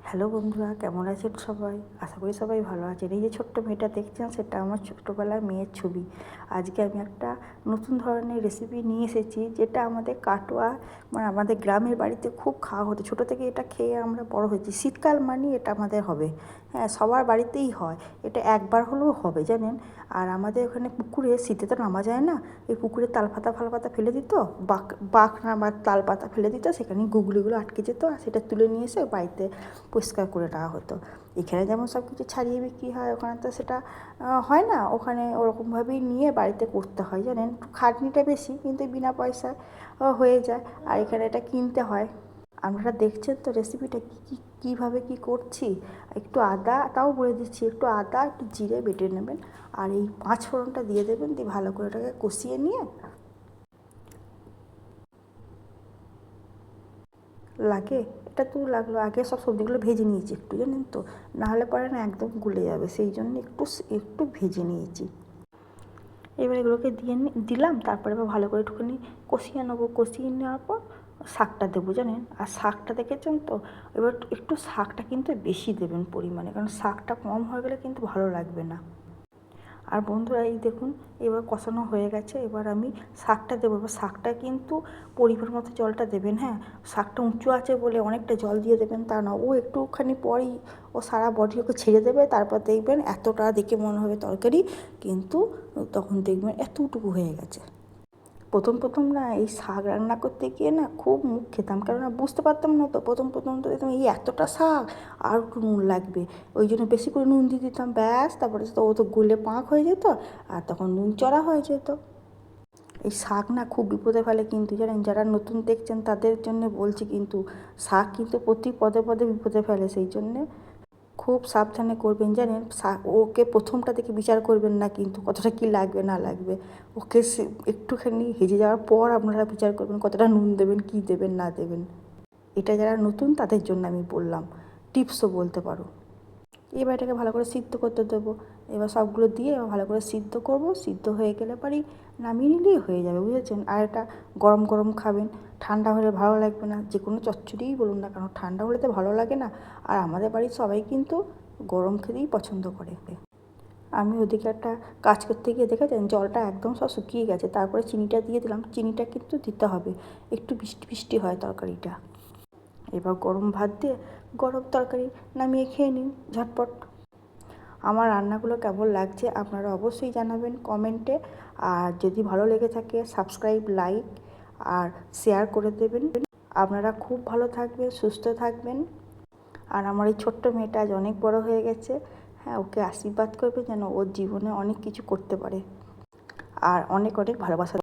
Hello বন্ধুরা, কেমন আছেন সবাই? আশা করি সবাই ভালো আছেন। এই যে ছোট্ট মেয়েটা দেখছেন, সেটা আমার ছোট্টবেলার মেয়ের ছবি। আজকে আমি একটা নতুন ধরনের রেসিপি নিয়ে এসেছি, যেটা আমাদের কাটোয়া মানে আমাদের গ্রামের বাড়িতে খুব খাওয়া হতো। ছোটো থেকে এটা খেয়ে আমরা বড় হয়েছি। শীতকাল মানেই এটা আমাদের হবে। হ্যাঁ, সবার বাড়িতেই হয়। এটা একবার হলেও হবে, জানেন। আর আমাদের ওখানে পুকুরে শীতে তো নামা যায় না, এই পুকুরে তালপাতা ফালপাতা ফেলে দিত, বাঁক না বা তালপাতা ফেলে দিত, সেখানে গুগলিগুলো আটকে যেত, আর সেটা তুলে নিয়ে এসে বাড়িতে পরিষ্কার করে নেওয়া হতো। এখানে যেমন সব কিছু ছাড়িয়ে বিক্রি হয়, ওখানে তো সেটা হয় না। ওখানে ওরকমভাবেই নিয়ে বাড়িতে করতে হয়, জানেন। একটু খাটনিটা বেশি, কিন্তু বিনা পয়সায় হয়ে যায়। আর এখানে এটা কিনতে হয়। আপনারা দেখছেন তো রেসিপিটা কীভাবে কী করছি। একটু আদা, তাও বলে দিচ্ছি, একটু আদা একটু জিরে বেটে নেবেন, আর এই পাঁচ ফোড়নটা দিয়ে দেবেন, দিয়ে ভালো করে এটাকে কষিয়ে নিয়ে লাগে। এটা তো লাগলো, আগে সব সবজিগুলো ভেজে নিয়েছি একটু, জানেন তো, নাহলে পরে না একদম গুলে যাবে, সেই জন্য একটু একটু ভেজে নিয়েছি। এবার এগুলোকে দিলাম, তারপরে এবার ভালো করে একটুখানি কষিয়ে নেবো। কষিয়ে নেওয়ার পর শাকটা দেবো, জানেন। আর শাকটা দেখেছেন তো, এবার একটু শাকটা কিন্তু বেশি দেবেন পরিমাণে, কারণ শাকটা কম হয়ে গেলে কিন্তু ভালো লাগবে না। আর বন্ধুরা, এই দেখুন, এবার কষানো হয়ে গেছে। এবার আমি শাকটা দেবো। এবার শাকটা কিন্তু পরিমাণ মতো জলটা দেবেন। হ্যাঁ, শাকটা উঁচু আছে বলে অনেকটা জল দিয়ে দেবেন তা না, ও একটুখানি পরেই ও সারা বডি ওকে ছেড়ে দেবে। তারপর দেখবেন এতটা দেখে মনে হবে তরকারি, কিন্তু তখন দেখবেন এতটুকু হয়ে গেছে। প্রথম প্রথম না এই শাক রান্না করতে গিয়ে না খুব মুখ খেতাম, কেননা বুঝতে পারতাম না তো। প্রথম প্রথম তো দেখতাম এই এতটা শাক, আর একটু নুন লাগবে, ওই জন্য বেশি করে নুন দিয়ে দিতাম, ব্যাস। তারপরে তো ও তো গলে পাঁক হয়ে যেত, আর তখন নুন চড়া হয়ে যেত। এই শাক না খুব বিপদে ফেলে কিন্তু, জানেন। যারা নতুন দেখছেন তাদের জন্য বলছি, কিন্তু শাক কিন্তু প্রতি পদে পদে বিপদে ফেলে, সেই জন্যে খুব সাবধানে করবেন, জানেন। ওকে প্রথমটা থেকে বিচার করবেন না, কিন্তু কতটা কী লাগবে না লাগবে। ওকে একটুখানি হেজে যাওয়ার পর আপনারা বিচার করবেন কতটা নুন দেবেন, কী দেবেন না দেবেন। এটা যারা নতুন তাদের জন্য আমি বললাম, টিপসও বলতে পারো। এবার এটাকে ভালো করে সিদ্ধ করতে দেবো। এবার সবগুলো দিয়ে এবার ভালো করে সিদ্ধ করব। সিদ্ধ হয়ে গেলে পরেই নামিয়ে নিলেই হয়ে যাবে, বুঝেছেন। আর এটা গরম গরম খাবেন, ঠান্ডা হলে ভালো লাগবে না। যে কোনো চচ্চড়িই বলুন না কেন, ঠান্ডা হলে তো ভালো লাগে না। আর আমাদের বাড়ির সবাই কিন্তু গরম খেতেই পছন্দ করে। আমি ওদিকে একটা কাজ করতে গিয়ে দেখেছেন জলটা একদম সব শুকিয়ে গেছে, তারপরে চিনিটা দিয়ে দিলাম। চিনিটা কিন্তু দিতে হবে, একটু মিষ্টি মিষ্টি হয় তরকারিটা। এবার গরম ভাত দিয়ে গরম তরকারি নামিয়ে খেয়ে নিন ঝটপট। আমার রান্নাগুলো কেমন লাগছে আপনারা অবশ্যই জানাবেন কমেন্টে। আর যদি ভালো লেগে থাকে সাবস্ক্রাইব, লাইক আর শেয়ার করে দেবেন। আপনারা খুব ভালো থাকবেন, সুস্থ থাকবেন। আর আমার এই ছোট্ট মেয়েটা আজ অনেক বড় হয়ে গেছে। হ্যাঁ, ওকে আশীর্বাদ করবে যেন ওর জীবনে অনেক কিছু করতে পারে, আর অনেক অনেক ভালোবাসা।